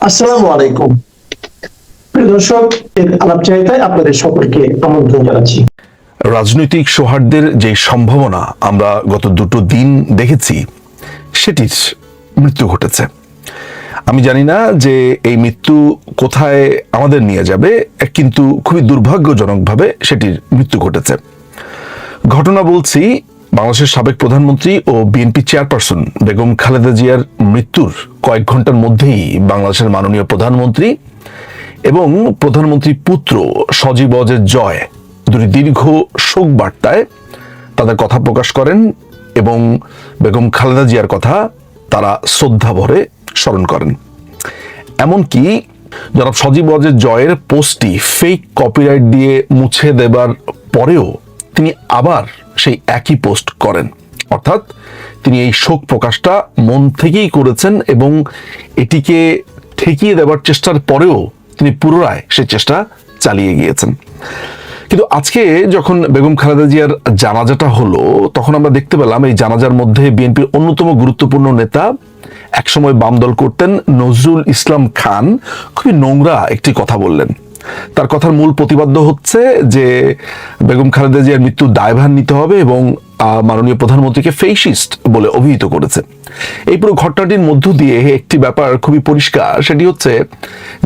আসসালামু আলাইকুম প্রিয় দর্শক, এর আলাপচারিতায় আপনাদের সকলকে আমন্ত্রণ জানাচ্ছি। রাজনৈতিক সৌহার্দ্যের যে সম্ভাবনা আমরা গত দুটো দিন দেখেছি, সেটির মৃত্যু ঘটেছে। আমি জানি না যে এই মৃত্যু কোথায় আমাদের নিয়ে যাবে, কিন্তু খুবই দুর্ভাগ্যজনকভাবে সেটির মৃত্যু ঘটেছে। ঘটনা বলছি, বাংলাদেশের সাবেক প্রধানমন্ত্রী ও বিএনপি চেয়ারপারসন বেগম খালেদা জিয়ার মৃত্যুর কয়েক ঘন্টার মধ্যেই বাংলাদেশের মাননীয় প্রধানমন্ত্রী এবং প্রধানমন্ত্রী পুত্র সজীব ওয়াজেদ জয় দুটি দীর্ঘ শোক বার্তায় তাদের কথা প্রকাশ করেন এবং বেগম খালেদা জিয়ার কথা তারা শ্রদ্ধা ভরে স্মরণ করেন। এমনকি জনাব সজীব ওয়াজেদ জয়ের পোস্টটি ফেক কপিরাইট দিয়ে মুছে দেবার পরেও তিনি আবার সেই একই পোস্ট করেন, অর্থাৎ তিনি এই শোক প্রকাশটা মন থেকেই করেছেন এবং এটিকে ঠেকিয়ে দেবার চেষ্টার পরেও তিনি পুনরায় সেই চেষ্টা চালিয়ে গিয়েছেন। কিন্তু আজকে যখন বেগম খালেদা জিয়ার জানাজাটা হলো, তখন আমরা দেখতে পেলাম এই জানাজার মধ্যে বিএনপির অন্যতম গুরুত্বপূর্ণ নেতা, একসময় বাম দল করতেন, নজরুল ইসলাম খান খুবই নোংরা একটি কথা বললেন। তার কথার মূল প্রতিপাদ্য হচ্ছে যে বেগম খালেদা জিয়ার মৃত্যুর দায়ভার নিতে হবে এবং মাননীয় প্রধানমন্ত্রীকে ফেসিস্ট বলে অভিহিত করেছে। এই পুরো ঘটনাটির মধ্য দিয়ে একটি ব্যাপার খুবই পরিষ্কার, সেটি হচ্ছে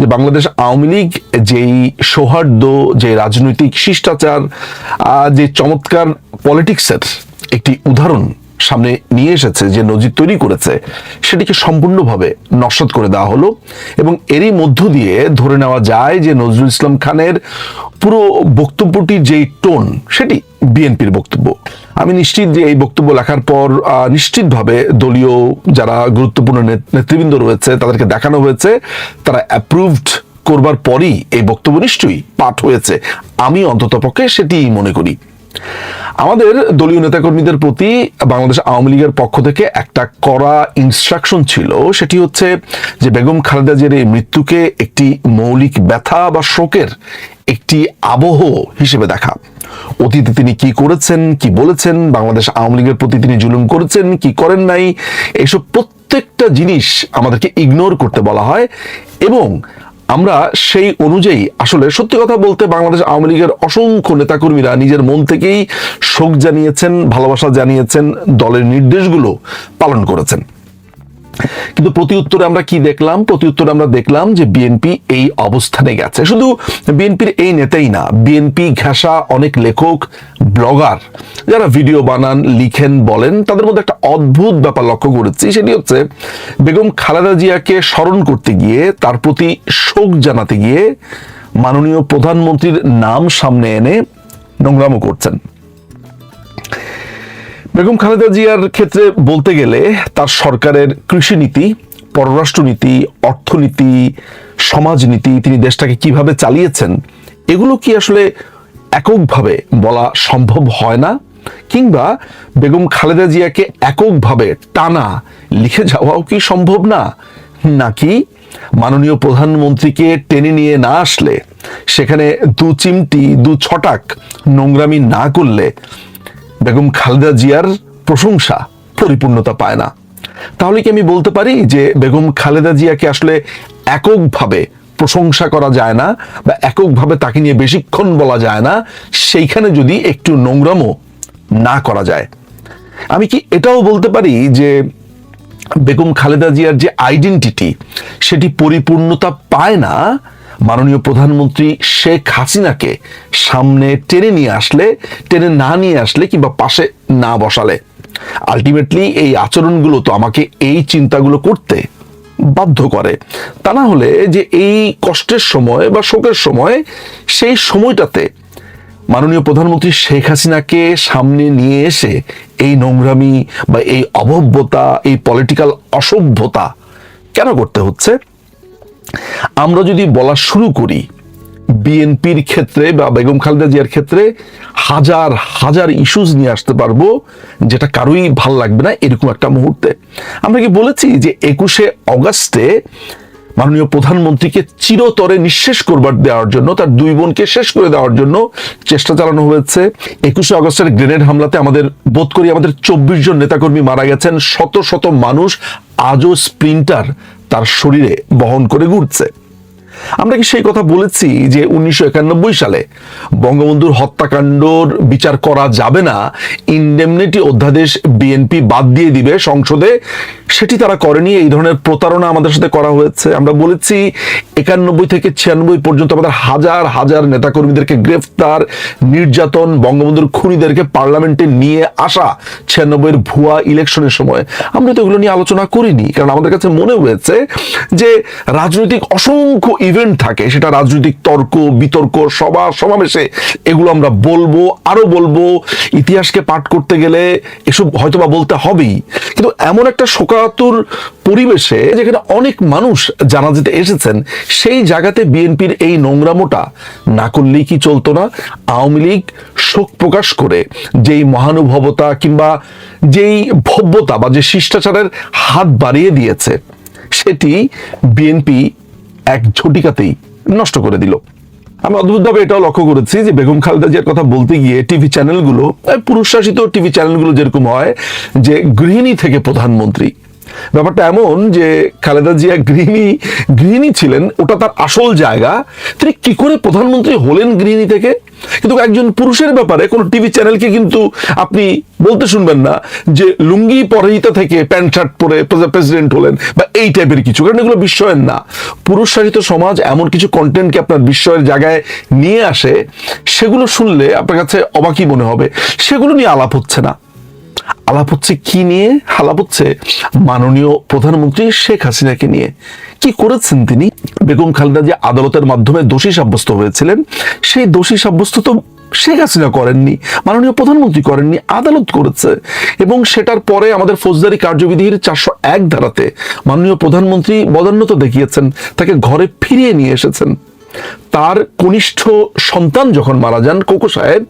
যে বাংলাদেশ আওয়ামী লীগ যেই সৌহার্দ্য, যে রাজনৈতিক শিষ্টাচার, যে চমৎকার পলিটিক্সের একটি উদাহরণ সামনে নিয়ে এসেছে, যে নজির তৈরি করেছে, সেটিকে সম্পূর্ণভাবে নস্যাৎ করে দেওয়া হলো। এবং এরই মধ্য দিয়ে ধরে নেওয়া যায় যে নজরুল ইসলাম খানের পুরো বক্তব্যটির যেই টোন, সেটি বিএনপির বক্তব্য। আমি নিশ্চিত যে এই বক্তব্য লেখার পর নিশ্চিতভাবে দলীয় যারা গুরুত্বপূর্ণ নেতৃবৃন্দ রয়েছে তাদেরকে দেখানো হয়েছে, তারা অ্যাপ্রুভড করবার পরই এই বক্তব্য নিশ্চয়ই পাঠ হয়েছে। আমি অন্ততপক্ষে সেটিই মনে করি। আমাদের দলীয় নেতাকর্মীদের প্রতি বাংলাদেশ আওয়ামী লীগের পক্ষ থেকে একটা কড়া ইনস্ট্রাকশন ছিল, সেটি হচ্ছে যে বেগম খালেদা জিয়ার এই মৃত্যুকে একটি মৌলিক ব্যথা বা শোকের একটি আবহ হিসেবে দেখা। অতীতে তিনি কি করেছেন, কি বলেছেন, বাংলাদেশ আওয়ামী লীগের প্রতি তিনি জুলুম করেছেন কি করেন নাই, এইসব প্রত্যেকটা জিনিস আমাদেরকে ইগনোর করতে বলা হয় এবং আমরা সেই অনুযায়ী আসলে সত্যি কথা বলতে বাংলাদেশ আওয়ামী লীগের অসংখ্য নেতাকর্মীরা নিজের মন থেকেই শোক জানিয়েছেন, ভালোবাসা জানিয়েছেন, দলের নির্দেশগুলো পালন করেছেন। কিন্তু প্রতিউত্তরে আমরা কি দেখলাম? প্রতিউত্তরে আমরা দেখলাম যে বিএনপি এই অবস্থানে গেছে। শুধু বিএনপির এই নেতাই না, বিএনপি ঘেঁষা অনেক লেখক, ব্লগার যারা ভিডিও বানান, লিখেন, বলেন, তাদের মধ্যে একটা অদ্ভুত ব্যাপার লক্ষ্য করেছি, সেটি হচ্ছে বেগম খালেদা জিয়াকে স্মরণ করতে গিয়ে, তার প্রতি শোক জানাতে গিয়ে মাননীয় প্রধানমন্ত্রীর নাম সামনে এনে নোংরামো করছেন। বেগম খালেদা জিয়ার ক্ষেত্রে বলতে গেলে তার সরকারের কৃষিনীতি, পররাষ্ট্রনীতি, অর্থনীতি, সমাজনীতি, তিনি দেশটাকে কিভাবে চালিয়েছেন, এগুলো কি আসলে এককভাবে বলা সম্ভব হয় না? কিংবা বেগম খালেদা জিয়াকে এককভাবে টানা লিখে যাওয়াও কি সম্ভব না? নাকি মাননীয় প্রধানমন্ত্রীকে টেনে নিয়ে না আসলে, সেখানে দু চিমটি, দু ছটাক নোংরামি না করলে বেগম খালেদা জিয়ার প্রশংসা পরিপূর্ণতা পায় না? তাহলে কি আমি বলতে পারি যে বেগম খালেদা জিয়াকে আসলে এককভাবে প্রশংসা করা যায় না বা এককভাবে তাকে নিয়ে বেশিক্ষণ বলা যায় না, সেইখানে যদি একটু নোংরামো না করা যায়? আমি কি এটাও বলতে পারি যে বেগম খালেদা জিয়ার যে আইডেন্টিটি, সেটি পরিপূর্ণতা পায় না মাননীয় প্রধানমন্ত্রী শেখ হাসিনাকে সামনে টেনে নিয়ে আসলে, টেনে না নিয়ে আসলে কিংবা পাশে না বসালে? আলটিমেটলি এই আচরণগুলো তো আমাকে এই চিন্তাগুলো করতে বাধ্য করে। তা না হলে যে এই কষ্টের সময় বা শোকের সময়, সেই সময়টাতে মাননীয় প্রধানমন্ত্রী শেখ হাসিনাকে সামনে নিয়ে এসে এই নোংরামি বা এই অভব্যতা, এই পলিটিক্যাল অসভ্যতা কেন করতে হচ্ছে? আমরা যদি বলা শুরু করি, বিএনপির ক্ষেত্রে বা বেগম খালেদা জিয়ার ক্ষেত্রে হাজার হাজার ইস্যুস নিয়ে আসতে পারবো, যেটা কারোই ভাল লাগবে না এরকম একটা মুহূর্তে। আমরা কি বলেছি যে 21শে অগাস্টে মাননীয় প্রধানমন্ত্রীকে চিরতরে নিঃশেষ করবার দেওয়ার জন্য, তার দুই বোনকে শেষ করে দেওয়ার জন্য চেষ্টা চালানো হয়েছে। 21শে আগস্টের গ্রেনেড হামলাতে আমাদের বোধ করি 24 জন নেতাকর্মী মারা গেছেন, শত শত মানুষ আজও স্প্লিন্টার তার শরীরে বহন করে ঘুরছে। আমরা কি সেই কথা বলেছি যে 1991 সালে বঙ্গবন্ধুর হত্যাকাণ্ডর বিচার করা যাবে না, ইনডেমনিটি অধ্যাদেশ বিএনপি বাদ দিয়ে দিবে সংসদে? সেটি তারা করেনি। এই ধরনের প্রতারণা আমাদের সাথে করা হয়েছে। আমরা বলেছি 91 থেকে 96 পর্যন্ত আমাদের হাজার হাজার নেতাকর্মীদেরকে গ্রেফতার, নির্যাতন, বঙ্গবন্ধুর খুনিদেরকে পার্লামেন্টে নিয়ে আসা 96-এর ভুয়া ইলেকশনের সময়। আমরা তো এগুলো নিয়ে আলোচনা করিনি, কারণ আমাদের কাছে মনে হয়েছে যে রাজনৈতিক অসংখ্য ইভেন্ট থাকে, সেটা রাজনৈতিক তর্ক বিতর্ক সভা সমাবেশে এগুলো আমরা বলবো, আরো বলবো। ইতিহাসকে পাঠ করতে গেলে এসব হয়তোবা বলতে হবেই, কিন্তু এমন একটা শোকাতুর পরিবেশে যেখানে অনেক মানুষ জানাজাতে এসেছেন, সেই জায়গাতে বিএনপির এই নোংরামোটা না করলেই কি চলতো না? আওয়ামী লীগ শোক প্রকাশ করে যেই মহানুভবতা কিংবা যেই ভব্যতা বা যে শিষ্টাচারের হাত বাড়িয়ে দিয়েছে, সেটি বিএনপি এক ঝটিকাতেই নষ্ট করে দিল। আমি অদ্ভুতভাবে এটাও লক্ষ্য করেছি যে বেগম খালেদা জিয়ার কথা বলতে গিয়ে টিভি চ্যানেলগুলো, পুরুষ শাসিত টিভি চ্যানেলগুলো যেরকম হয় যে গৃহিণী থেকে প্রধানমন্ত্রী, ব্যাপারটা এমন যে খালেদা জিয়া গৃহিণী ছিলেন, ওটা তার আসল জায়গা। তিনি কি করে প্রধানমন্ত্রী হলেন গৃহিণী থেকে? কিন্তু একজন পুরুষের ব্যাপারে কোন টিভি চ্যানেলকে কিন্তু আপনি বলতে শুনবেন না যে লুঙ্গি পরিহিতা থেকে প্যান্ট শার্ট পরে প্রেসিডেন্ট হলেন বা এই টাইপের কিছু, কারণ এগুলো বিস্ময়ের না। পুরুষ শাসিত সমাজ এমন কিছু কন্টেন্টকে আপনার বিস্ময়ের জায়গায় নিয়ে আসে, সেগুলো শুনলে আপনার কাছে অবাকই মনে হবে। সেগুলো নিয়ে আলাপ হচ্ছে না। আলাপ হচ্ছে কি নিয়ে? আলাপ হচ্ছে মাননীয় প্রধানমন্ত্রী শেখ হাসিনাকে নিয়ে। কি করেছেন তিনি? বেগম খালেদা যে আদালতের মাধ্যমে দোষী সাব্যস্ত হয়েছিলেন, সেই দোষী সাব্যস্ত তো শেখ হাসিনা করেননি, মাননীয় প্রধানমন্ত্রী করেননি, আদালত করেছে। এবং সেটার পরে আমাদের ফৌজদারি কার্যবিধির 401 ধারাতে মাননীয় প্রধানমন্ত্রী বদান্যতা দেখিয়েছেন, তাকে ঘরে ফিরিয়ে নিয়ে এসেছেন। তার কনিষ্ঠ সন্তান যখন মারা যান কোকো সাহেব,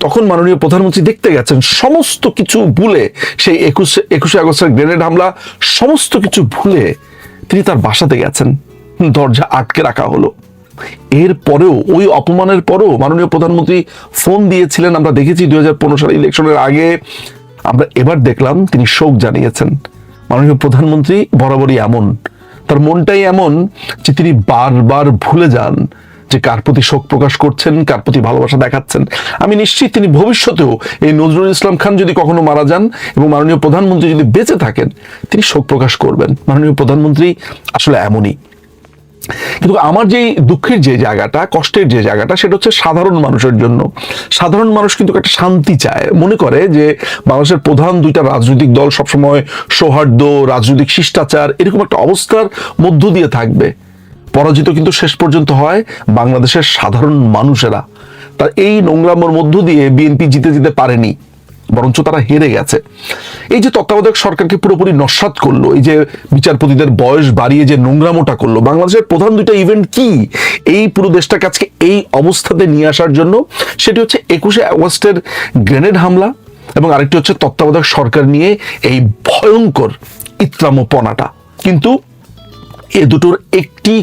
তখন মাননীয় প্রধানমন্ত্রী দেখতে গেছেন, সমস্ত কিছু ভুলে সেই 21শে আগস্টের গ্রেনেড হামলা সমস্ত কিছু ভুলে তিনি তার বাসাতে গেছেন, দরজা আটকে রাখা হলো। এর পরেও, ওই অপমানের পরেও মাননীয় প্রধানমন্ত্রী ফোন দিয়েছিলেন। আমরা দেখেছি 2015 সালে ইলেকশনের আগে, আমরা এবার দেখলাম তিনি শোক জানিয়েছেন। মাননীয় প্রধানমন্ত্রী বরাবরই এমন, তার মনটাই এমন যে তিনি বারবার ভুলে যান যে কার প্রতি শোক প্রকাশ করছেন, কার প্রতি ভালোবাসা দেখাচ্ছেন। আমি নিশ্চিত তিনি ভবিষ্যতেও এই নজরুল ইসলাম খান যদি কখনো মারা যান এবং মাননীয় প্রধানমন্ত্রী যদি বেঁচে থাকেন, তিনি শোক প্রকাশ করবেন। মাননীয় প্রধানমন্ত্রী আসলে এমনই। কিন্তু আমার যে দুঃখের যে জায়গাটা, কষ্টের যে জায়গাটা, সেটা হচ্ছে সাধারণ মানুষের জন্য। সাধারণ মানুষ কিন্তু একটা শান্তি চায়, মনে করে যে বাংলাদেশের প্রধান দুইটা রাজনৈতিক দল সবসময় সৌহার্দ্য, রাজনৈতিক শিষ্টাচার, এরকম একটা অবস্থার মধ্য দিয়ে থাকবে। পরাজিত কিন্তু শেষ পর্যন্ত হয় বাংলাদেশের সাধারণ মানুষেরা। তার এই নোংরামোর মধ্য দিয়ে বিএনপি জিতে যেতে পারেনি, বরঞ্চ তারা হেরে গেছে। এই যে তত্ত্বাবধায়ক সরকারকে পুরোপুরি নস্যাৎ করলো, এই যে বিচারপতিদের বয়স বাড়িয়ে যে নোংরামোটা করলো, বাংলাদেশের প্রধান দুইটা ইভেন্ট কি এই পুরো দেশটাকে আজকে এই অবস্থাতে নিয়ে আসার জন্য? সেটি হচ্ছে 21শে আগস্টের গ্রেনেড হামলা, এবং আরেকটি হচ্ছে তত্ত্বাবধায়ক সরকার নিয়ে এই ভয়ঙ্কর ইত্রামোপনাটা। কিন্তু এ দুটোর একটি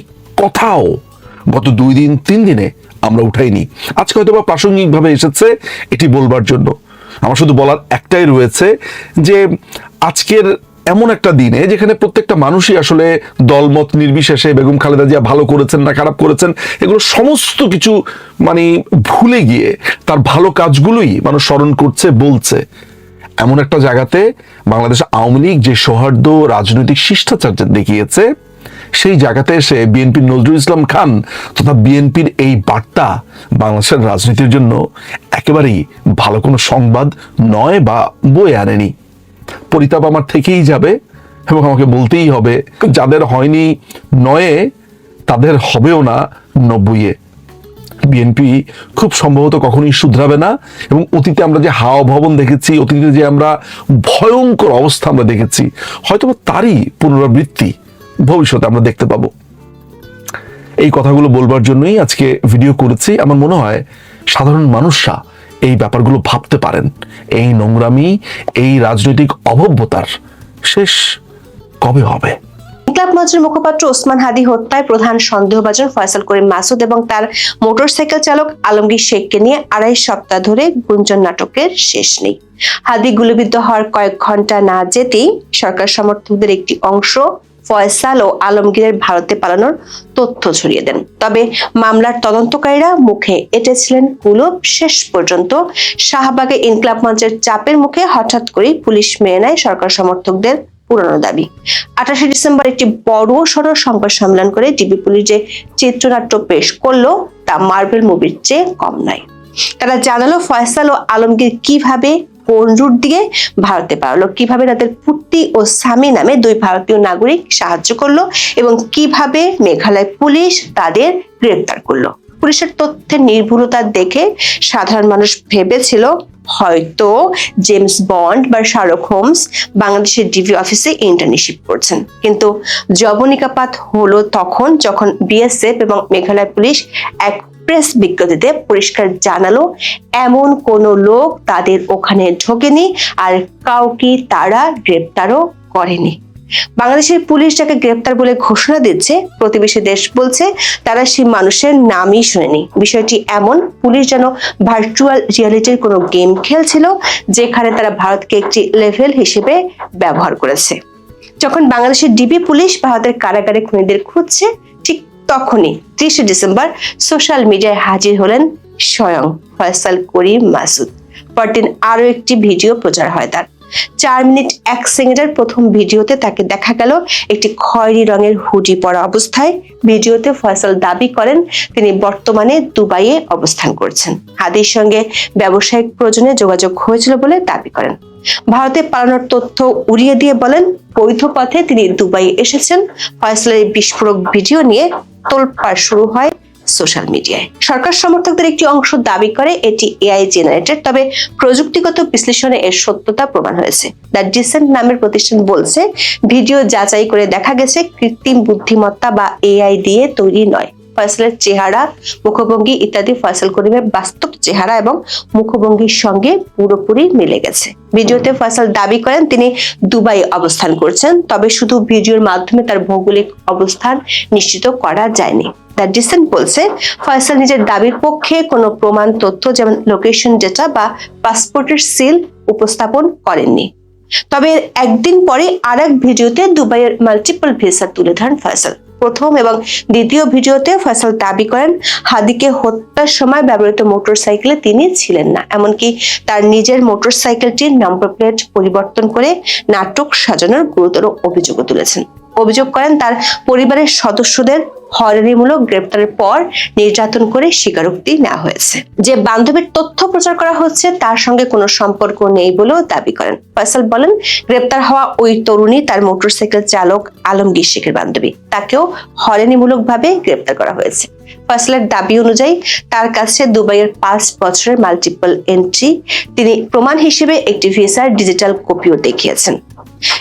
কথাও গত 2 দিন 3 দিনে আমরা উঠাইনি। আজকে হয়তো বা প্রাসঙ্গিকভাবে এসেছে এটি বলবার জন্য। আমার শুধু বলার একটাই রয়েছে যে আজকের এমন একটা দিনে যেখানে প্রত্যেকটা মানুষই আসলে দলমত নির্বিশেষে বেগম খালেদা জিয়া ভালো করেছেন না খারাপ করেছেন এগুলো সমস্ত কিছু মানে ভুলে গিয়ে তার ভালো কাজগুলোই মানুষ স্মরণ করছে, বলছে। এমন একটা জায়গাতে বাংলাদেশ আওয়ামী লীগ যে সৌহার্দ্য রাজনৈতিক শিষ্টাচার দেখিয়েছে, সেই জায়গাতে এসে বিএনপির নজরুল ইসলাম খান তথা বিএনপির এই বার্তা বাংলাদেশের রাজনীতির জন্য একেবারেই ভালো কোনো সংবাদ নয় বা বয়ে আনেনি। পরিতাপ আমার থেকেই যাবে এবং আমাকে বলতেই হবে, যাদের হয়নি 9-এ তাদের হবেও না 90-এ। বিএনপি খুব সম্ভবত কখনোই শুধরাবে না, এবং অতীতে আমরা যে হাওয়া ভবন দেখেছি, অতীতে যে আমরা ভয়ঙ্কর অবস্থা আমরা দেখেছি, হয়তো তারই পুনরাবৃত্তি ভবিষ্যতে আমরা দেখতে পাবো। এই কথাগুলো বলবার জন্যই আজকে ভিডিও করেছি। আমার মনে হয় সাধারণ মানুষরা এই ব্যাপারগুলো ভাবতে পারেন, এই নোংরামি, এই রাজনৈতিক অভব্যতার শেষ কবে হবে। ইনকিলাব মঞ্চের মুখপাত্র ওসমান হাদী হত্যায় প্রধান সন্দেহভাজন ফয়সাল করিম মাসুদ এবং তার মোটরসাইকেল চালক আলমগীর শেখকে নিয়ে 2.5 সপ্তাহ ধরে গুঞ্জন নাটকের শেষ নেই। হাদী গুলিবিদ্ধ হওয়ার কয়েক ঘন্টা না যেতেই সরকার সমর্থকদের একটি অংশ ফয়সাল ও আলমগীরের ভারতে পালানোর তথ্য ছড়িয়ে দেন। তবে মামলার তদন্তকারীরা মুখে এঁটেছিলেন কুলুপ। শেষ পর্যন্ত শাহবাগে ইনকিলাব মঞ্চের চাপের মুখে হঠাৎ করে পুলিশ মেনে নেয় সরকার সমর্থকদের পুরানো দাবি। 28 ডিসেম্বর একটি বড় সড় সংবাদ সম্মেলন করে ডিবি পুলিশ যে চিত্রনাট্য পেশ করলো তা মার্বেল মুভির চেয়ে কম নয়। তারা জানালো ফয়সাল ও আলমগীর কিভাবে কোন রুট দিয়ে ভারতে পালালো, কিভাবে তাদের পুত্তি ও স্বামী নামে দুই ভারতীয় নাগরিক সাহায্য করলো এবং কিভাবে মেঘালয় পুলিশ তাদের গ্রেপ্তার করলো। পুলিশের তথ্যের নির্ভুলতা দেখে সাধারণ মানুষ ভেবেছিল হয়তো জেমস বন্ড বা শার্লক হোমস বাংলাদেশের ডিবি অফিসে ইন্টার্নশিপ করছেন। কিন্তু জবনিকাপাত হলো তখন যখন বিএসএফ এবং মেঘালয় পুলিশ এক প্রেস বিজ্ঞপ্তিতে পরিষ্কার জানালো এমন কোনো লোক তাদের ওখানে ঢোকেনি আর কাউকে তারা গ্রেপ্তারও করেনি। বাংলাদেশের পুলিশ যাকে গ্রেপ্তার বলে ঘোষণা দিচ্ছে, প্রতিবেশী দেশ বলছে তারা সেই মানুষের নামই শুনেনি। বিষয়টি এমন, পুলিশ যেন ভার্চুয়াল রিয়ালিটির কোনো গেম খেলছিল যেখানে তারা ভারতকে একটি লেভেল হিসেবে ব্যবহার করেছে। যখন বাংলাদেশের ডিবি পুলিশ ভারতের কারাগারে খুনিদের খুঁজছে, ঠিক তখনই 30 ডিসেম্বর সোশ্যাল মিডিয়ায় হাজির হলেন স্বয়ং ফয়সাল করিম মাসুদ। পরদিন আরো একটি ভিডিও প্রচার হয় তার। 4 মিনিট 1 সেকেন্ডের প্রথম ভিডিওতে তাকে দেখা গেল একটি খয়েরি রঙের হুডি পরা অবস্থায়। ভিডিওতে ফয়সাল দাবি করেন তিনি বর্তমানে দুবাইয়ে অবস্থান করছেন। হাদির সঙ্গে ব্যবসায়িক প্রয়োজনে যোগাযোগ হয়েছিল বলে দাবি করেন। ভারতে পালানোর তথ্য উড়িয়ে দিয়ে বলেন বৈধ পথে তিনি দুবাইয়ে এসেছেন। ফয়সালের বিস্ফোরক ভিডিও নিয়ে তোলপাড় শুরু হয় সোশ্যাল মিডিয়ায়। সরকার সমর্থকদের একটি অংশ দাবি করে এটি এআই জেনারেটেড, তবে প্রযুক্তিগত বিশ্লেষণে এর সত্যতা প্রমাণ হয়েছে। দ্য ডিসেন্ট নামের প্রতিষ্ঠান বলছে ভিডিও যাচাই করে দেখা গেছে কৃত্রিম বুদ্ধিমত্তা বা এআই দিয়ে তৈরি নয়। ফয়সালের চেহারা, মুখভঙ্গি ইত্যাদি ফয়সাল করিমের বাস্তব চেহারা এবং মুখভঙ্গির সঙ্গে পুরোপুরি মিলে গেছে। ভিডিওতে ফয়সাল দাবি করেন তিনি দুবাই অবস্থান করছেন, তবে শুধু ভিডিওর মাধ্যমে তার ভৌগোলিক অবস্থান নিশ্চিত করা যায়নি। দ্য ডিসেন্ট বলছে ফয়সাল নিজের দাবির পক্ষে কোনো প্রমাণ তথ্য যেমন লোকেশন ডেটা বা পাসপোর্টের সিল উপস্থাপন করেননি। তবে একদিন পরে আরেক ভিডিওতে দুবাইয়ের মাল্টিপল ভিসা তুলে ধরেন ফয়সাল। প্রথম এবং দ্বিতীয় ভিডিওতে ফয়সাল দাবি করেন হাদিকে হত্যার সময় ব্যবহৃত মোটরসাইকেলে তিনি ছিলেন না, এমনকি তার নিজের মোটরসাইকেলটির নম্বর প্লেট পরিবর্তন করে নাটক সাজানোর গুরুতর অভিযোগও তুলেছেন। অভিযোগ করেন তার পরিবারের সদস্যদের হয়রানিমূলক গ্রেপ্তারের পর নির্যাতন করে স্বীকারোক্তি নেওয়া হয়েছে। যে বান্ধবীর তথ্য প্রচার করা হচ্ছে তার সঙ্গে কোনো সম্পর্ক নেই বলেও দাবি করেন। ফয়সাল বলেন গ্রেপ্তার হওয়া ওই তরুণী তার মোটরসাইকেল চালক আলমগীর শেখের বান্ধবী, তাকেও হয়রানিমূলকভাবে গ্রেপ্তার করা হয়েছে। ফয়সালের দাবি অনুযায়ী তার কাছে দুবাইয়ের 5 বছরের মাল্টিপল এন্ট্রি, তিনি প্রমাণ হিসেবে একটি ভিসার ডিজিটাল কপিও দেখিয়েছেন।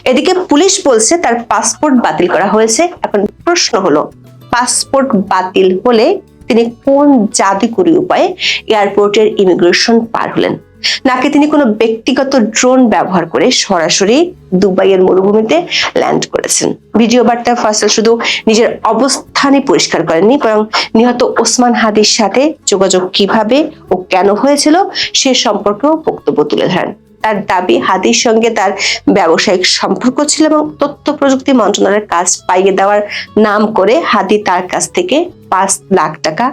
এদিকে পুলিশ বলছে তার পাসপোর্ট বাতিল করা হয়েছে। এখন প্রশ্ন হলো পাসপোর্ট বাতিল হলে তিনি কোন জাদুকরী উপায়ে এয়ারপোর্টের ইমিগ্রেশন পার হলেন, নাকি তিনি কোনো ব্যক্তিগত ড্রোন ব্যবহার করে সরাসরি দুবাইয়ের মরুভূমিতে ল্যান্ড করেছেন? ভিডিও বার্তায় ফয়সাল শুধু নিজের অবস্থানই পরিষ্কার করেননি, বরং নিহত ওসমান হাদির সাথে যোগাযোগ কিভাবে ও কেন হয়েছিল সে সম্পর্কেও বক্তব্য তুলে ধরেন। তার দাবি হাদির সঙ্গে তার ব্যবসায়িক সম্পর্ক ছিল এবং তথ্য প্রযুক্তি মন্ত্রণালয়ের কাজ পাইয়ে দেওয়ার নাম করে হাদি তার কাছ থেকে 5 লাখ টাকা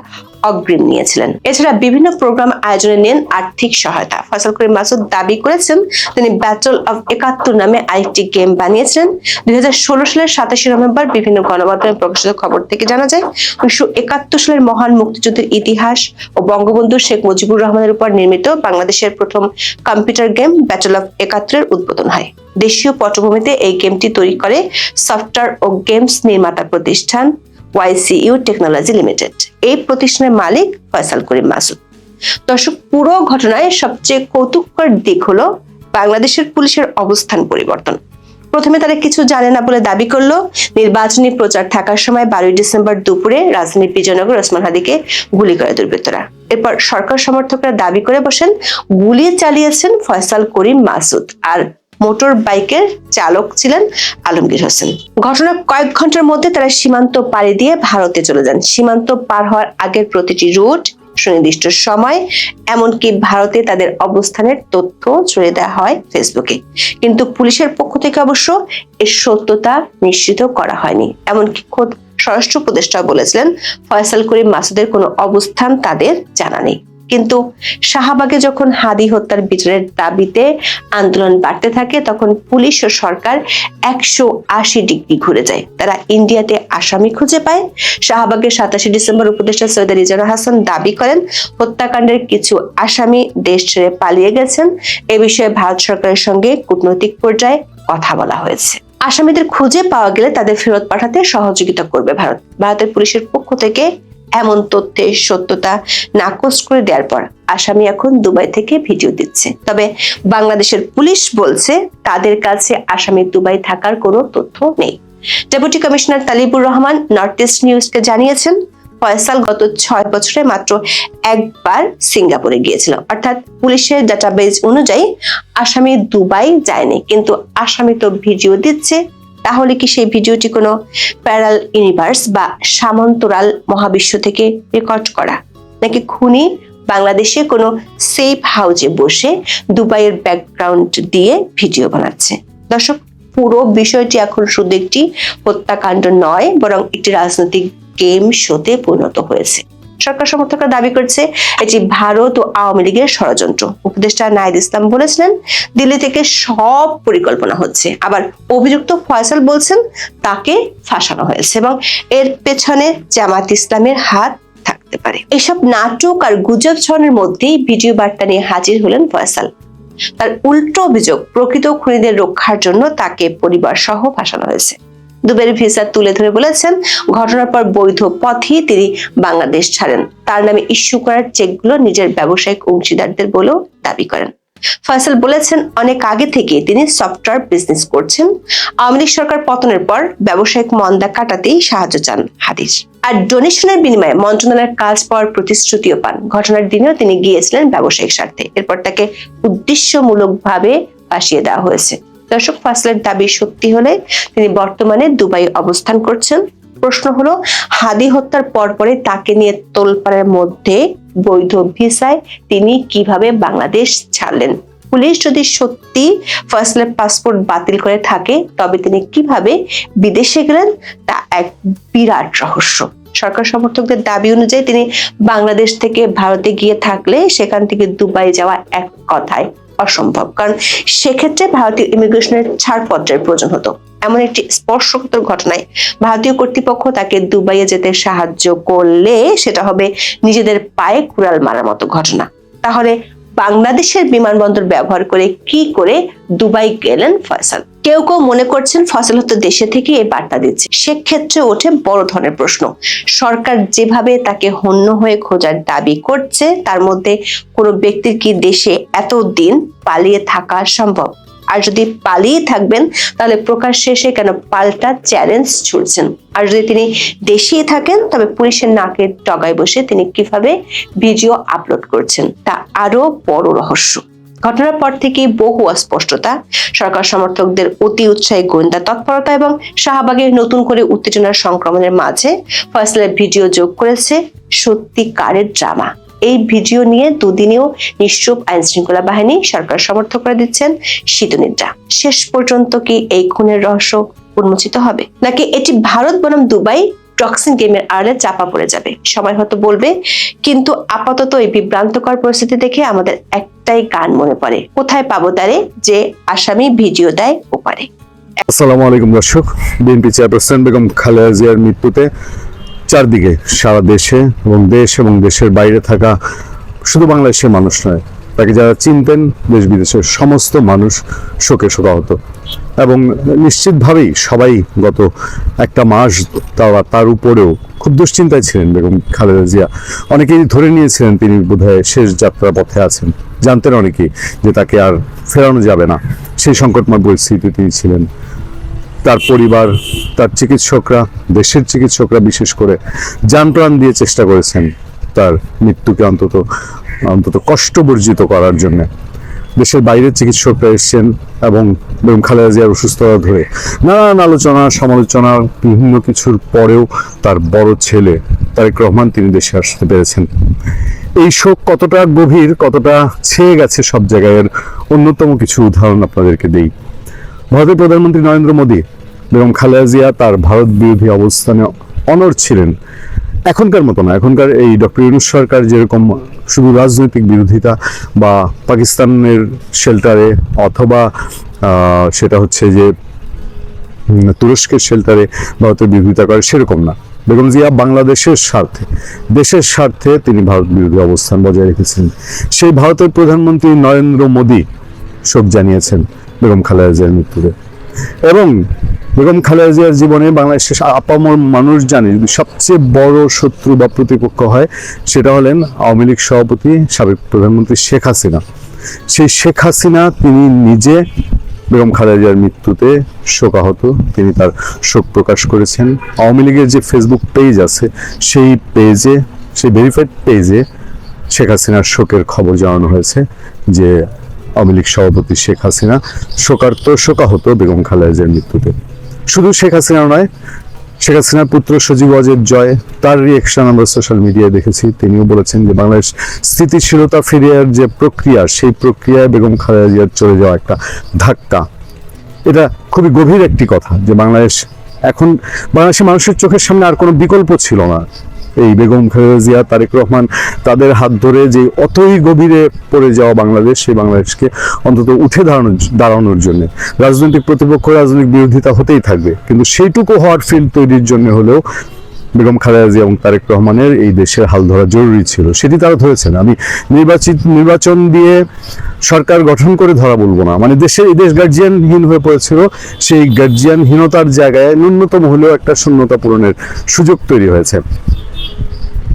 অগ্রিম নিয়েছিলেন। এছাড়া বিভিন্ন প্রোগ্রাম আয়োজনে নেন আর্থিক সহায়তা। ফয়সাল করিম মাসুদ দাবি করেছেন তিনি ব্যাটল অফ 71 নামে আরেকটি গেম বানিয়েছিলেন। 2016 সালের 27 নভেম্বর বিভিন্ন গণমাধ্যমে প্রকাশিত খবর থেকে জানা যায় 1971 সালের মহান মুক্তিযুদ্ধের ইতিহাস ও বঙ্গবন্ধু শেখ মুজিবুর রহমানের উপর নির্মিত বাংলাদেশের প্রথম কম্পিউটার গেম ব্যাটল অফ 71 এর উদ্বোধন হয়। দেশীয় পটভূমিতে এই গেমটি তৈরি করে সফটওয়্যার ও গেমস নির্মাতা প্রতিষ্ঠান YCU টেকনোলজি লিমিটেড। এই প্রতিষ্ঠানের মালিক ফয়সাল করিম মাসুদ। দর্শক, পুরো ঘটনায় সবচেয়ে কৌতুককর দিক হলো বাংলাদেশের পুলিশের অবস্থান পরিবর্তন। প্রথমে তারা কিছু জানে না বলে দাবি করলো। নির্বাচনী প্রচার থাকার সময় 12 ডিসেম্বর দুপুরে রাজধানীর বিজয়নগর ওসমান হাদিকে গুলি করে দুর্বৃত্তরা। এরপর সরকার সমর্থকরা দাবি করে বসেন গুলি চালিয়েছেন ফয়সাল করিম মাসুদ আর মোটর বাইকের চালক ছিলেন আলমগীর হোসেন। ঘটনার কয়েক ঘন্টার মধ্যে তারা সীমান্ত পাড়ি দিয়ে ভারতে চলে যান। সীমান্ত পার হওয়ার আগের প্রতিটি রুট সুনির্দিষ্ট সময়, এমনকি ভারতে তাদের অবস্থানের তথ্য ছড়িয়ে দেওয়া হয় ফেসবুকে। কিন্তু পুলিশের পক্ষ থেকে অবশ্য এর সত্যতা নিশ্চিত করা হয়নি। এমনকি খোদ স্বরাষ্ট্র উপদেষ্টা বলেছিলেন ফয়সাল করিম মাসুদের কোনো অবস্থান তাদের জানা নেই। কিন্তু শাহবাগে যখন হাদি হত্যার বিচারের দাবিতে আন্দোলন বাড়তে থাকে, তখন পুলিশ ও সরকার 180 ডিগ্রি ঘুরে যায়। তারা ইন্ডিয়াতে আসামি খুঁজে পায়। শাহবাগের 27 ডিসেম্বর উপদেষ্টা সৈয়দ রিজওয়ানা হাসান দাবি করেন হত্যাকাণ্ডের কিছু আসামি দেশ ছেড়ে পালিয়ে গেছেন। এ বিষয়ে ভারত সরকারের সঙ্গে কূটনৈতিক পর্যায়ে কথা বলা হয়েছে। আসামিদের খুঁজে পাওয়া গেলে তাদের ফেরত পাঠাতে সহযোগিতা করবে ভারত। ভারতের পুলিশের পক্ষ থেকে এমন তথ্যের সত্যতা নাকচ করে দেওয়ার পর আসামি এখন দুবাই থেকে ভিডিও দিচ্ছে। তবে বাংলাদেশের পুলিশ বলছে তাদের কাছে আসামি দুবাই থাকার কোনো তথ্য নেই। Deputy commissioner Talibur Rahman north east নিউজকে জানিয়েছেন ফয়সাল গত 6 বছরে মাত্র একবার সিঙ্গাপুরে গিয়েছিল। অর্থাৎ পুলিশের ডাটাবেজ অনুযায়ী আসামি দুবাই যায়নি, কিন্তু আসামি তো ভিডিও দিচ্ছে। তাহলে কি সেই ভিডিওটি কোনো প্যারাল ইউনিভার্স বা সামান্তরাল মহাবিশ্ব থেকে রেকর্ড করা, নাকি খুনি বাংলাদেশে কোনো সেফ হাউসে বসে দুবাইয়ের ব্যাকগ্রাউন্ড দিয়ে ভিডিও বানাচ্ছে? দর্শক, পুরো বিষয়টি এখন শুধু একটি হত্যাকাণ্ড নয়, বরং একটি রাজনৈতিক গেম শোতে পরিণত হয়েছে। সরকার সমর্থকরা দাবি করছে এটি ভারত ও আওয়ামী লীগের ষড়যন্ত্র। উপদেষ্টা নাহিদ ইসলাম বলেছিলেন দিল্লি থেকে সব পরিকল্পনা হচ্ছে। আবার অভিযুক্ত ফয়সাল বলছেন তাকে ফাঁসানো হয়েছে এবং এর পেছনে জামাত ইসলামের হাত থাকতে পারে। এসব নাটক আর গুজব ছড়ানোর মধ্যেই ভিডিও বার্তা নিয়ে হাজির হলেন ফয়সাল। তার উল্টো অভিযোগ, প্রকৃত খুনিদের রক্ষার জন্য তাকে পরিবার সহ ফাঁসানো হয়েছে। দুবাইয়ের ভিসা তুলে ধরে বলেছেন ঘটনার পর বৈধ পথেই তিনি বাংলাদেশ ছাড়েন। তার নামে ইস্যু করার চেকগুলো নিজের ব্যবসায়িক অংশীদারদের বলেও দাবি করেন। ফয়সাল বলেছেন অনেক আগে থেকে তিনি সফটওয়্যার বিজনেস করছেন। আওয়ামী লীগ সরকার পতনের পর ব্যবসায়িক মন্দা কাটাতেই সাহায্য চান হাদিস, আর ডোনেশনের বিনিময়ে মন্ত্রণালয়ের কাজ পাওয়ার প্রতিশ্রুতিও পান। ঘটনার দিনেও তিনি গিয়েছিলেন ব্যবসায়িক স্বার্থে। এরপর তাকে উদ্দেশ্যমূলকভাবে ফাঁসিয়ে দেওয়া হয়েছে। দর্শক, ফয়সালের দাবি সত্যি হলে তিনি বর্তমানে দুবাই অবস্থান করছেন। প্রশ্ন হলো, হাদি হত্যার পরপরে তাকে নিয়ে তোলপাড়ের মধ্যে বৈধ ভিসায় তিনি কিভাবে বাংলাদেশ ছাড়লেন? পুলিশ যদি সত্যি ফয়সালের পাসপোর্ট বাতিল করে থাকে, তবে তিনি কিভাবে বিদেশে গেলেন তা এক বিরাট রহস্য। সরকার সমর্থকদের দাবি অনুযায়ী তিনি বাংলাদেশ থেকে ভারতে গিয়ে থাকলে সেখান থেকে দুবাই যাওয়া এক কথায় অসম্ভব, কারণ সেক্ষেত্রে ভারতীয় ইমিগ্রেশনের ছাড়পত্রের প্রয়োজন হতো। এমন একটি স্পর্শকাতর ঘটনায় ভারতীয় কর্তৃপক্ষ তাকে দুবাইয়ে যেতে সাহায্য করলে সেটা হবে নিজেদের পায়ে কুড়াল মারার মতো ঘটনা। তাহলে বাংলাদেশের বিমানবন্দর ব্যবহার করে কি করে দুবাই গেলেন ফয়সাল? কেউ কেউ মনে করছেন ফয়সাল হয়তো দেশে থেকে এই বার্তা দিচ্ছে। সেক্ষেত্রে ওঠে বড় ধরনের প্রশ্ন, সরকার যেভাবে তাকে হন্য হয়ে খোঁজার দাবি করছে, তার মধ্যে কোনো ব্যক্তির কি দেশে এতদিন পালিয়ে থাকা সম্ভব? আর যদি পালিয়ে থাকবেন তাহলে প্রকাশ শেষে কেন পাল্টা চ্যালেঞ্জ ছুড়ছেন? আর যদি তিনি দেশেই থাকেন তবে পুলিশের নাকের ডগায় বসে তিনি কিভাবে ভিডিও আপলোড করছেন তা আরো বড় রহস্য। ঘটনার পর থেকে বহু অস্পষ্টতা, সরকার সমর্থকদের অতি উৎসাহী গোয়েন্দা তৎপরতা এবং শাহবাগের নতুন করে উত্তেজনার সংক্রমণের মাঝে ফয়সালের ভিডিও যোগ করেছে সত্যিকারের ড্রামা। এই ভিডিও নিয়ে দুদিনেও নিশ্চুপ আইন শৃঙ্খলা বাহিনী, সরকার সমর্থকরা দিচ্ছেন শীতনিদ্রা। শেষ পর্যন্ত কি এই খুনের রহস্য উন্মোচিত হবে, নাকি এটি ভারত বনাম দুবাই টক্সিন গেমের আড়ালে চাপা পড়ে যাবে? সময় হয়তো বলবে। কিন্তু আপাতত এই বিভ্রান্তকর পরিস্থিতি দেখে আমাদের একটাই গান মনে পড়ে, কোথায় পাবো তারে যে আসামি ভিডিও দেয় ওপারে। আসসালামু আলাইকুম দর্শক, বিএনপি চেয়ারপারসন বেগম খালেদা জিয়ার মৃত্যুতে চারদিকে সারা দেশে এবং দেশের বাইরে থাকা শুধু বাংলাদেশের মানুষ নয়, তাকে যারা চিনতেন দেশ বিদেশের সমস্ত মানুষ শোকে শোকাহত। এবং নিশ্চিতভাবেই সবাই গত একটা মাস তার উপরেও খুব দুশ্চিন্তায় ছিলেন বেগম খালেদা জিয়া। অনেকেই ধরে নিয়েছিলেন তিনি বোধহয় শেষ যাত্রার পথে আছেন। জানতেন অনেকেই যে তাকে আর ফেরানো যাবে না, সেই সংকটময় পরিস্থিতিতে তিনি ছিলেন। তার পরিবার, তার চিকিৎসকরা, দেশের চিকিৎসকরা বিশেষ করে জান প্রাণ দিয়ে চেষ্টা করেছেন তার মৃত্যুকে অন্তত কষ্টবর্জিত করার জন্য। দেশের বাইরের চিকিৎসকরা এসেছেন এবং বেগম খালেদা জিয়ার অসুস্থতা ধরে নানান আলোচনা সমালোচনা বিভিন্ন কিছুর পরেও তার বড় ছেলে তারেক রহমান তিনি দেশে আসতে পেরেছেন। এই শোক কতটা গভীর, কতটা ছেয়ে গেছে সব জায়গায়, এর অন্যতম কিছু উদাহরণ আপনাদেরকে দেই। ভারতের প্রধানমন্ত্রী নরেন্দ্র মোদী বেগম খালেদা জিয়া তার ভারত বিরোধী অবস্থানে অনড় ছিলেন। এখনকার মতো না, এখনকার এই ডক্টর ইউনূস সরকার যেরকম শুধু রাজনৈতিক বিরোধিতা বা পাকিস্তানের শেল্টারে অথবা সেটা হচ্ছে যে তুরস্কের শেল্টারে ভারতের বিরোধিতা করে, সেরকম না। বেগম জিয়া বাংলাদেশের স্বার্থে, দেশের স্বার্থে তিনি ভারত বিরোধী অবস্থান বজায় রেখেছেন। সেই ভারতের প্রধানমন্ত্রী নরেন্দ্র মোদী শোক জানিয়েছেন বেগম খালেদা জিয়ার মৃত্যুতে। এবং বেগম খালেদা জিয়ার জীবনে বাংলাদেশের আপামর মানুষ জানে যদি সবচেয়ে বড় শত্রু বা প্রতিপক্ষ হয় সেটা হলেন আওয়ামী লীগ সভাপতি সাবেক প্রধানমন্ত্রী শেখ হাসিনা। সেই শেখ হাসিনা তিনি নিজে বেগম খালেদা জিয়ার মৃত্যুতে শোকাহত, তিনি তার শোক প্রকাশ করেছেন। আওয়ামী লীগের যে ফেসবুক পেজ আছে সেই পেজে, সেই ভেরিফাইড পেজে শেখ হাসিনার শোকের খবর জানানো হয়েছে যে আওয়ামী লীগ সভাপতি শেখ হাসিনা শোকাহত বেগম খালেদা জিয়ার মৃত্যুতে। শুধু শেখ হাসিনা নয়, শেখ হাসিনার পুত্র সজীব ওয়াজেদ জয়, তার রিয়েকশন আমরা সোশ্যাল মিডিয়ায় দেখেছি। তিনিও বলেছেন যে বাংলাদেশ স্থিতিশীলতা ফিরিয়ার যে প্রক্রিয়া, সেই প্রক্রিয়ায় বেগম খালেদা জিয়ার চলে যাওয়া একটা ধাক্কা। এটা খুবই গভীর একটি কথা যে এখন বাংলাদেশের মানুষের চোখের সামনে আর কোনো বিকল্প ছিল না। এই বেগম খালেদা জিয়া, তারেক রহমান তাদের হাত ধরে যে অতই গভীরে পড়ে যাওয়া বাংলাদেশ, সেই বাংলাদেশকে অন্তত উঠে দাঁড়ানোর জন্য রাজনৈতিক প্রতিপক্ষ রাজনৈতিক বিরোধিতা হতেই থাকবে, কিন্তু সেইটুকু হওয়ার ফিল্ড তৈরির জন্য হলেও বেগম খালেদা জিয়া এবং তারেক রহমানের এই দেশের হাল ধরা জরুরি ছিল। সেটি তারা ধরেছেন। আমি নির্বাচন দিয়ে সরকার গঠন করে ধরা বলবো না, মানে এই দেশ গার্জিয়ানহীন হয়ে পড়েছিল। সেই গার্জিয়ানহীনতার জায়গায় ন্যূনতম হলেও একটা শূন্যতা পূরণের সুযোগ তৈরি হয়েছে।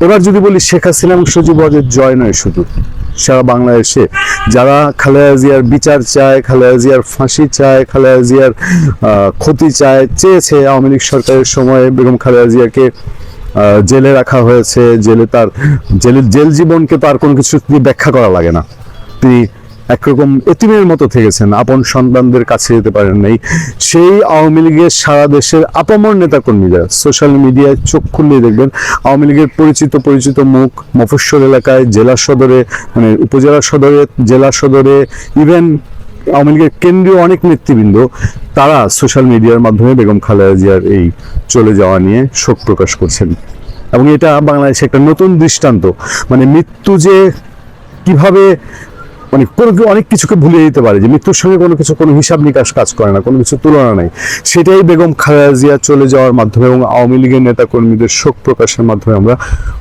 এবার যদি বলি শেখ হাসিনা এবং সজীব ওয়াজেদ জয় নয়, শুধু সারা বাংলাদেশে যারা খালেদা জিয়ার বিচার চায়, খালেদা জিয়ার ফাঁসি চায়, খালেদা জিয়ার ক্ষতি চেয়েছে, আওয়ামী লীগ সরকারের সময়ে বেগম খালেদা জিয়াকে জেলে রাখা হয়েছে। জেল জীবনকে তো আর কোনো কিছু দিয়ে ব্যাখ্যা করা লাগে না। তিনি একরকম এতিমের মতো থেকেছেন, আপন সন্তানদের কাছে যেতে পারেন নাই। সেই আওয়ামী লীগের সারা দেশের আপামর নেতাকর্মীরা সোশ্যাল মিডিয়ায় চোখ খুললে দেখবেন আওয়ামী লীগের পরিচিত মুখ মফস্বল এলাকায়, জেলা সদরে, মানে উপজেলা সদরে, জেলা সদরে, ইভেন আওয়ামী লীগের কেন্দ্রীয় অনেক নেতৃবৃন্দ তারা সোশ্যাল মিডিয়ার মাধ্যমে বেগম খালেদা জিয়ার এই চলে যাওয়া নিয়ে শোক প্রকাশ করছেন। এবং এটা বাংলাদেশে একটা নতুন দৃষ্টান্ত, মানে মৃত্যু যে কিভাবে মানে অনেক কিছুকে ভুলিয়ে দিতে পারে, যে মৃত্যুর সঙ্গে কোনো হিসাব নিকাশ কাজ করে না, কোনো কিছু তুলনা নাই। সেটাই বেগম খালেদা জিয়া চলে যাওয়ার মাধ্যমে এবং আওয়ামী লীগের নেতা কর্মীদের শোক প্রকাশের মাধ্যমে আমরা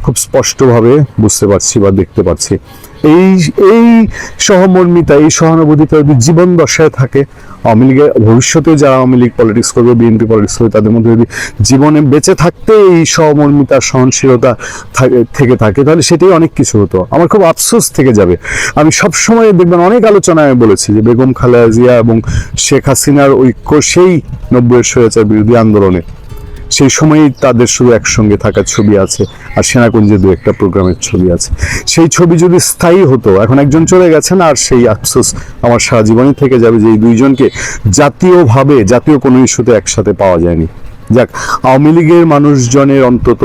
খুব স্পষ্টভাবে বুঝতে পারছি বা দেখতে পাচ্ছি। এই সহমর্মিতা, এই সহানুভূতিটা যদি জীবন দশায় থাকে, আওয়ামী লীগের ভবিষ্যতেও যারা আওয়ামী লীগ পলিটিক্স করবে, বিএনপি পলিটিক্স করবে, তাদের মধ্যে যদি জীবনে বেঁচে থাকতে এই সহমর্মিতা সহনশীলতা থেকে থাকে, তাহলে সেটাই অনেক কিছু হতো। আমার খুব আফসোস থেকে যাবে। আমি সবসময় দেখবেন অনেক আলোচনায় বলেছি যে বেগম খালেদা জিয়া এবং শেখ হাসিনার ঐক্য সেই 90-এর স্বৈরাচার বিরোধী আন্দোলনে, সেই সময়ই তাদের শুধু একসঙ্গে থাকার ছবি আছে, আর সেনাকুঞ্জে 2-1টা প্রোগ্রামের ছবি আছে। সেই ছবি যদি স্থায়ী হতো, এখন একজন চলে গেছেন, আর সেই আফসোস আমার সারা জীবনই থেকে যাবে যে এই দুইজনকে জাতীয়ভাবে, জাতীয় কোনো ইস্যুতে একসাথে পাওয়া যায়নি। যাক, আওয়ামী লীগের মানুষজনের অন্তত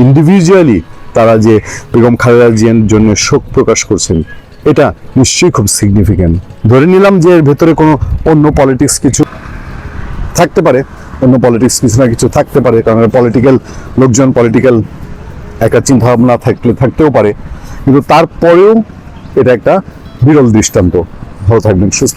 ইন্ডিভিজুয়ালি তারা যে বেগম খালেদা জিয়ার জন্য শোক প্রকাশ করছেন, এটা নিশ্চয়ই খুব সিগনিফিক্যান্ট। ধরে নিলাম যে এর ভেতরে কোনো অন্য পলিটিক্স কিছু থাকতে পারে, অন্য পলিটিক্স কিছু না কিছু থাকতে পারে, কারণ পলিটিক্যাল লোকজন পলিটিক্যাল একটা চিন্তা ভাবনা থাকতেও পারে, কিন্তু তারপরেও এটা একটা বিরল দৃষ্টান্ত। ভালো থাকবেন, সুস্থ